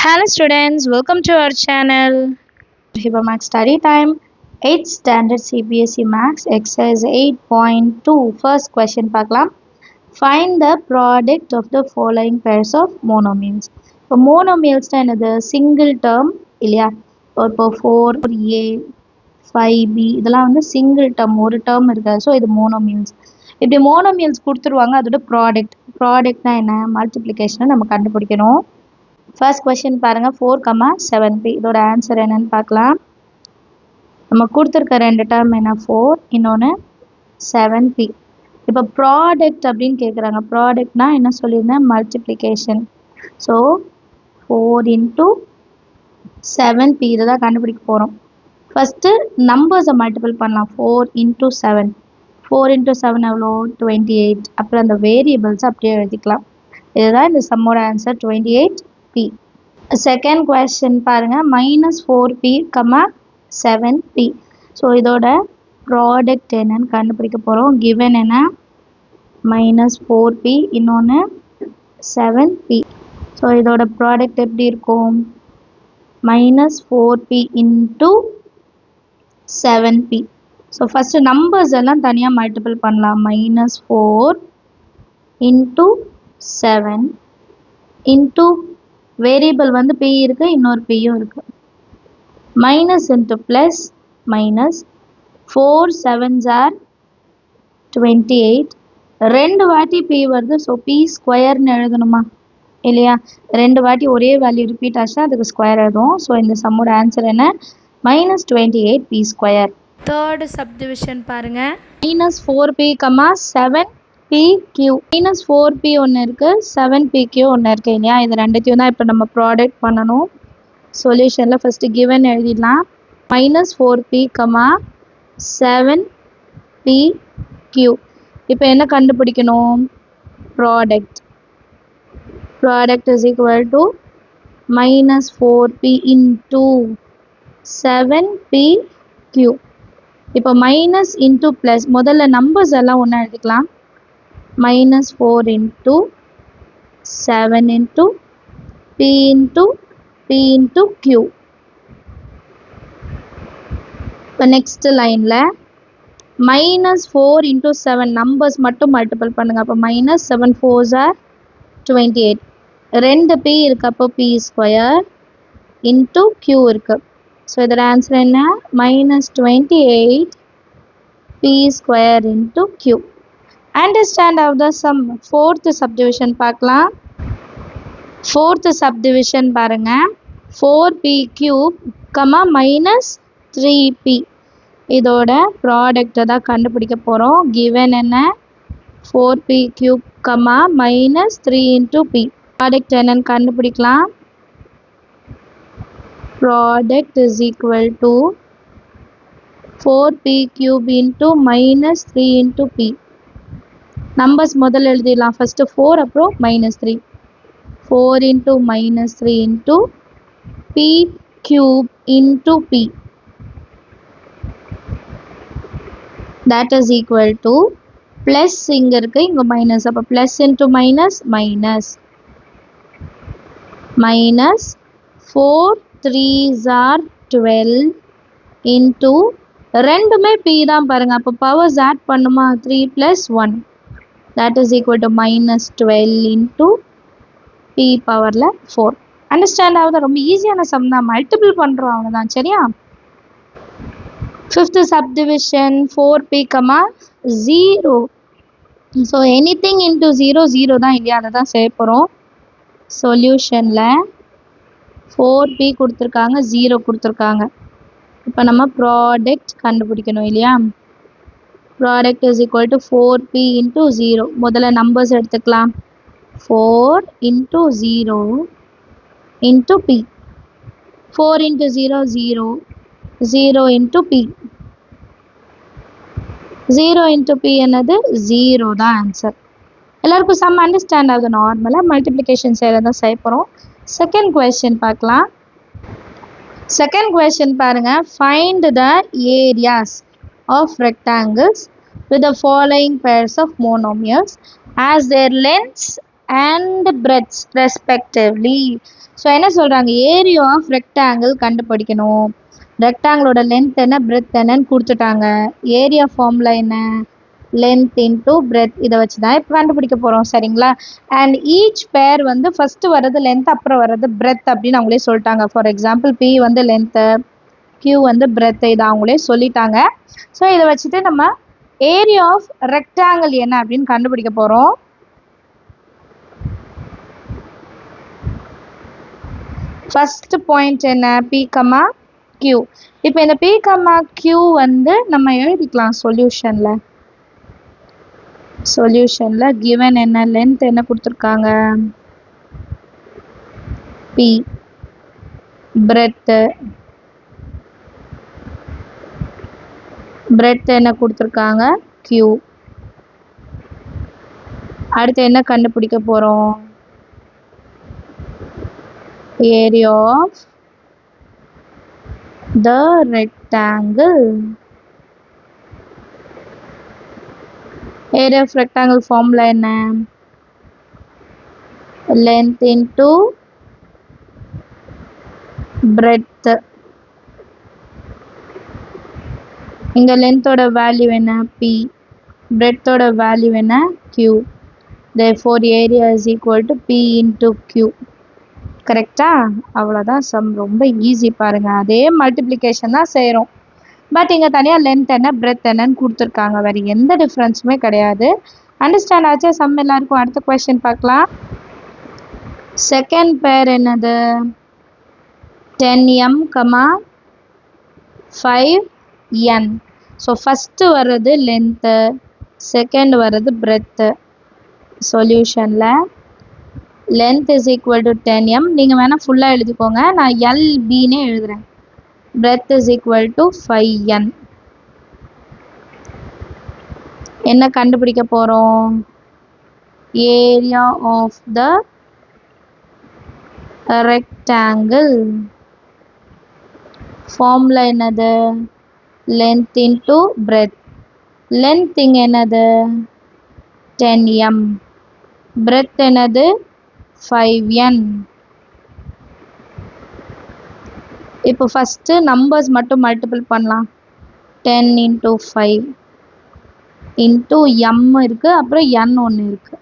Hello students, welcome to our channel. Hiba Max Study Time, 8th Standard CBSE Max Exercise 8.2. First question பார்க்கலாம். Find the product of the following pairs of monomials. இப்போ monomials என்னது single term இல்லையா? இப்போ 4a 5b இதெல்லாம் வந்து single term, ஒரு term இருக்காது. So இது monomials. இப்படி monomials கொடுத்துருவாங்க, அதோட ப்ராடக்ட்னா என்ன, மல்டிப்ளிகேஷனை நம்ம கண்டுபிடிக்கணும். ஃபர்ஸ்ட் கொஸ்டின் பாருங்க, 4,7p இதோட ஆன்சர் என்னன்னு பார்க்கலாம். நம்ம கொடுத்துருக்க ரெண்டு டேர்ம் என்ன, 4 இன்னொன்று 7p. இப்போ ப்ராடக்ட் அப்படின்னு கேட்குறாங்க. ப்ராடக்ட்னா என்ன சொல்லியிருந்தேன், மல்டிப்ளிகேஷன். ஸோ 4 into 7p இதை தான் கண்டுபிடிக்க போகிறோம். ஃபஸ்ட்டு நம்பர்ஸை மல்டிபிள் பண்ணலாம். 4 into 7 4 into 7 எவ்வளோ, 28. அப்புறம் அந்த வேரியபிள்ஸ் அப்படியே எழுதிக்கலாம். இதுதான் இந்த சம்மோட ஆன்சர், 28p. செகண்ட் கொஸ்டின் பாருங்க, -4p, 7p. ஸோ இதோட ப்ராடக்ட் என்னன்னு கண்டுபிடிக்க போகிறோம். கிவன் என்ன, -4p இன்னொன்று 7p. ஸோ இதோட ப்ராடக்ட் எப்படி இருக்கும், -4p into 7p. So first numbers எல்லாம் தனியாக மல்டிபிள் பண்ணலாம். -4 into 7 into வேரியபிள் வந்து p இருக்கு, இன்னொரு pயும் இருக்கு. Minus into plus minus, 4 7s are 28. ரெண்டு வாட்டி p வருது. ஸோ p ஸ்கொயர்னு எழுதணுமா இல்லையா? ரெண்டு வாட்டி ஒரே வேல்யூ ரிப்பீட் ஆச்சுன்னா அதுக்கு ஸ்கொயர் எழுதும். ஸோ இந்த சம்மோட ஆன்சர் என்ன, -28p ஸ்கொயர். தேர்டு சப்டிவிஷன் பாருங்க, -4p, 7pq. -4p ஒன்று இருக்குது, 7pq ஒன்று இருக்குது இல்லையா? இது ரெண்டுத்தையும் தான் இப்போ நம்ம ப்ராடக்ட் பண்ணணும். சொல்யூஷனில் ஃபஸ்ட்டு கிவன் எழுதிடலாம். -4p, 7pq. இப்போ என்ன கண்டுபிடிக்கணும், product is equal to -4p into 7pq. இப்போ மைனஸ் இன்ட்டு ப்ளஸ், முதல்ல நம்பர்ஸ் எல்லாம் ஒன்றா எழுதிக்கலாம். -4 into 7 into p into q. இப்போ நெக்ஸ்ட் லைனில் -4 into 7 நம்பர்ஸ் மட்டும் மல்டிபிள் பண்ணுங்கள். அப்போ -7 4s are 28. ரெண்டு p இருக்குது, அப்போ p ஸ்கொயர் இன்ட்டு q இருக்குது. ஸோ இதோட ஆன்சர் என்ன, -28p square into q. Understand of the sum. Fourth subdivision பார்க்கலாம். ஃபோர்த்து சப்டிவிஷன் பாருங்கள், 4p3, -3p இதோட ப்ராடக்டை தான் கண்டுபிடிக்க போகிறோம். கிவன் என்ன, 4p3, -3 into p. ப்ராடக்ட் என்னன்னு கண்டுபிடிக்கலாம். Product is equal to 4p3 into -3 into p. Numbers முதல்ல எழுதிடலாம். ஃபஸ்ட்டு 4 அப்புறம் -3. 4 into -3 into p³ into p. that is equal to plus இங்கே இருக்குது, இங்கே மைனஸ். அப்போ plus into minus minus. Minus 4 3s are 12 into ரெண்டுமே p தான் பாருங்கள். அப்போ பவர்ஸ் ஆட் பண்ணுமா, 3 + 1. that is equal to -12 into p பவரில் 4. அண்டர்ஸ்டாண்ட் ஆகுது? ரொம்ப ஈஸியான சம் தான், மல்டிபிள் பண்ணுறோம் அவ்வளோதான். சரியா? Fifth subdivision, 4p, 0. So anything into 0 0 தான் இல்லையா, அதை தான் செய்ய போகிறோம். சொல்யூஷனில் 4p கொடுத்துருக்காங்க, 0 கொடுத்துருக்காங்க. இப்போ நம்ம ப்ராடக்ட் கண்டுபிடிக்கணும் இல்லையா? Product is equal to 4p into 0. முதல்ல நம்பர்ஸ் எடுத்துக்கலாம். 4 into 0 into p. 4 into 0 0, 0 into p. 0 into p என்னது, 0 தான் ஆன்சர். எல்லாருக்கும் சம் அண்டர்ஸ்டாண்ட் ஆகுது? நார்மலாக மல்டிப்ளிகேஷன் செய்கிறதான் செய்ய போகிறோம். செகண்ட் கொஸ்டின் பார்க்கலாம். செகண்ட் கொஸ்டின் பாருங்கள், find the areas of rectangles with the following pairs of monomials as their lengths and breadth respectively. So என்ன சொல்கிறாங்க, ஏரியா ஆஃப் ரெக்டாங்கிள் கண்டுபிடிக்கணும். ரெக்டாங்கிளோட லென்த் என்ன, பிரெத் என்னன்னு கொடுத்துட்டாங்க. ஏரியா ஃபார்முலா என்ன, லென்த் இன்டூ பிரெத். இதை வச்சு தான் இப்போ கண்டுபிடிக்க போகிறோம், சரிங்களா. அண்ட் ஈச் பேர் வந்து ஃபஸ்ட்டு வர்றது லென்த், அப்புறம் வர்றது பிரெத் அப்படின்னு அவங்களே சொல்லிட்டாங்க. ஃபார் எக்ஸாம்பிள் பி வந்து லென்த்து, கியூ வந்து பிரெத், இதை அவங்களே சொல்லிட்டாங்க. ஸோ இதை வச்சுட்டு நம்ம ஏரியா ஆஃப் ரெக்டாங்கிள் என்ன அப்படின்னு கண்டுபிடிக்க போகிறோம். ஃபர்ஸ்ட் பாயிண்ட் என்ன, பி கமா கியூ. இப்போ இந்த பி கமா கியூ வந்து நம்ம எழுதிக்கலாம் சொல்யூஷனில் கிவன் என்ன, லென்த் என்ன கொடுத்துருக்காங்க பி, பிரெத் என்ன கொடுத்துருக்காங்க கியூ. அடுத்து என்ன கண்டுபிடிக்க போகிறோம், area of the rectangle. Area of rectangle formula என்ன, length into breadth. இங்க length ஓட வேல்யூ என்ன p, breadth ஓட வேல்யூ என்ன q. Therefore area is equal to p into q. கரெக்டா, அவ்வளோதான் சம். ரொம்ப ஈஸி பாருங்க, அதே மல்டிப்ளிகேஷன் தான் செய்கிறோம். பட் இங்கே தனியாக லென்த் என்ன பிரெத் என்னன்னு கொடுத்துருக்காங்க, வேறு எந்த டிஃப்ரென்ஸுமே கிடையாது. அண்டர்ஸ்டாண்ட் ஆச்சு சம் எல்லாருக்கும். அடுத்த கொஸ்டின் பார்க்கலாம். செகண்ட் பேர் என்னது, 10m, 5n. ஸோ ஃபஸ்ட்டு வர்றது லென்த்து, செகண்ட் வர்றது breadth. சொல்யூஷனில் length is equal to 10m. நீங்கள் வேணால் ஃபுல்லாக எழுதிக்கோங்க, நான் LBனே எழுதுகிறேன். breadth is equal to 5n. என்ன கண்டுபிடிக்க போகிறோம், area of the rectangle. Formula என்னது, length into breadth. length இங்கே என்னது 10m, breadth என்னது 5n. இப்போ ஃபஸ்ட்டு நம்பர்ஸ் மட்டும் மல்டிபிள் பண்ணலாம். 10 into 5 into m இருக்குது, அப்புறம் n ஒன்று இருக்குது.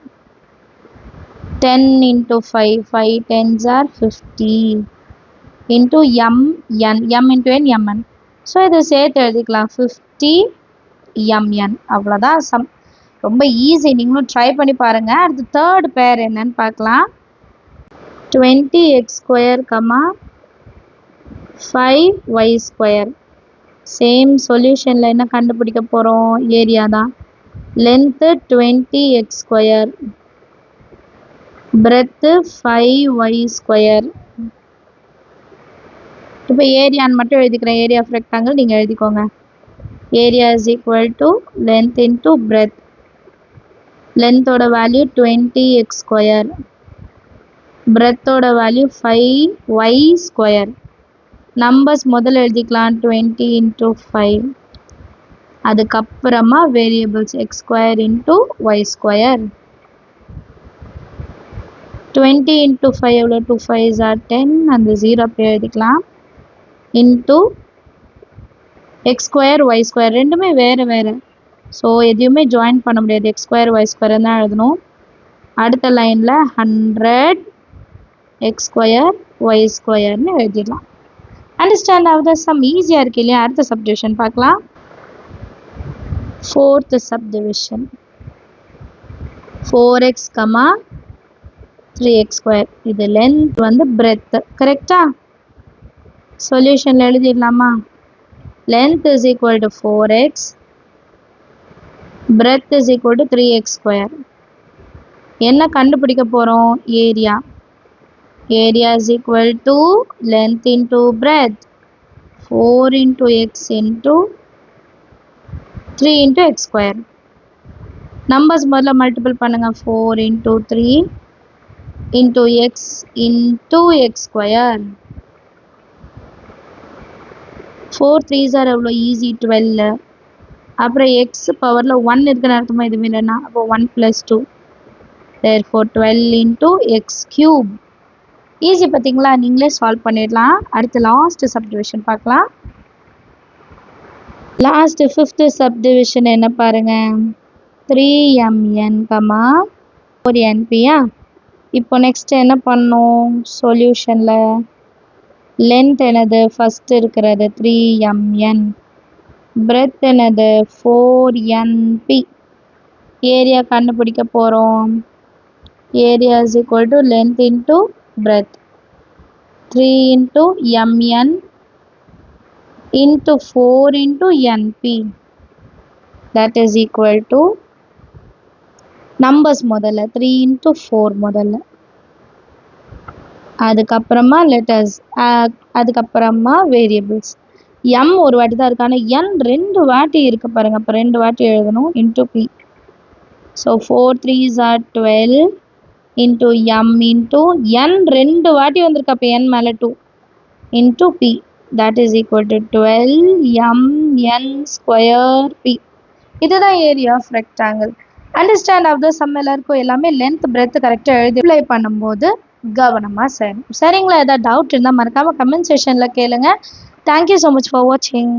10 into 5, 5 10s are 50 into m into n mn. So இதை சேர்த்து எழுதிக்கலாம் 50 mn. அவ்வளோதான் சம், ரொம்ப ஈஸி, நீங்களும் ட்ரை பண்ணி பாருங்கள். அடுத்து தேர்ட் பேர் என்னன்னு பார்க்கலாம். 20x square, 5y square. Same சொல்யூஷனில் என்ன கண்டுபிடிக்க போகிறோம், ஏரியா தான். Length 20x square, breadth 5y square. இப்போ ஏரியான்னு மட்டும் எழுதிக்கிறேன், ஏரியா ஆஃப் ரெக்டாங்கிள் நீங்கள் எழுதிக்கோங்க. Area is equal to length into breadth. லென்த்தோட வேல்யூ 20x square, பிரெத்தோட வேல்யூ 5y square. நம்பர்ஸ் முதல்ல எழுதிக்கலாம், 20 into 5. அதுக்கப்புறமா variables x square into y square. 20 into 5 எவ்வளோ, 2 5s are 10, அந்த 0 அப்படியே எழுதிக்கலாம். into x square y square, ரெண்டுமே வேறு வேறு, ஸோ எதையுமே ஜாயின் பண்ண முடியாது, x square y square தான் எழுதணும். அடுத்த லைனில் 100 x square y squareன்னு எழுதிடலாம். அண்டர்ஸ்டாண்ட் ஆகுது சம், ஈஸியாக இருக்கு இல்லையா. அடுத்த சப்டிவிஷன் பார்க்கலாம். Fourth subdivision 4x, 3x square. இது லென்த் வந்து பிரெத், கரெக்டா. சொல்யூஷனில் எழுதிடலாமா. length is equal to 4x, breadth is equal to 3x square. என்ன கண்டுபிடிக்க போகிறோம், area. Area is equal to length into breadth, 4 into x into 3 into x square. Numbers முதல்ல multiple பண்ணுங்கள். 4 into 3 into x into x square. 4 3s are எவ்வளோ, easy 12. அப்புறம் X பவரில் 1 இருக்குன்னு அர்த்தமா, இது இல்லைன்னா அப்போ 1 + 2. therefore 12 into x cube. Easy பார்த்தீங்களா, நீங்களே சால்வ் பண்ணிடலாம். அடுத்து லாஸ்ட் சப்டிவிஷன் பார்க்கலாம். லாஸ்ட் ஃபிஃப்த் சப்டிவிஷன் என்ன பாருங்க, 3mn 4npயா. இப்போ நெக்ஸ்ட் என்ன பண்ணோம், சொல்யூஷனில் லென்த் என்னது, ஃபஸ்ட் இருக்கிறது 3mn, பிரெத் என்னது 4np. ஏரியா கண்டுபிடிக்க போகிறோம். Area is equal to length into breadth, 3 into mn into 4 into np, that is equal to numbers முதல்ல 3 into 4 முதல்ல, அதுக்கப்புறமா letters, அதுக்கப்புறமா variables. m ஒரு வாட்டி தான் இருக்கு, ஆனால் n ரெண்டு வாட்டி இருக்கு பாருங்க, அப்போ ரெண்டு வாட்டி எழுதணும், into p. so 4 3s are 12 into m into n ரெண்டு வாட்டி வந்திருக்கு, அப்போ n மேலே 2 into p, that is equal to 12mn square p. இதுதான் area of rectangle. Understand of the sum எல்லாருக்கும் எல்லாமே லென்த் பிரெத் கரெக்டாக எழுதி அப்ளை பண்ணும்போது கவனமாக செய்யணும். சரிங்களா? ஏதாவது டவுட் இருந்தால் மறக்காமல் கமெண்ட் செஷனில் கேளுங்க. தேங்க்யூ ஸோ மச் ஃபார் வாட்சிங்.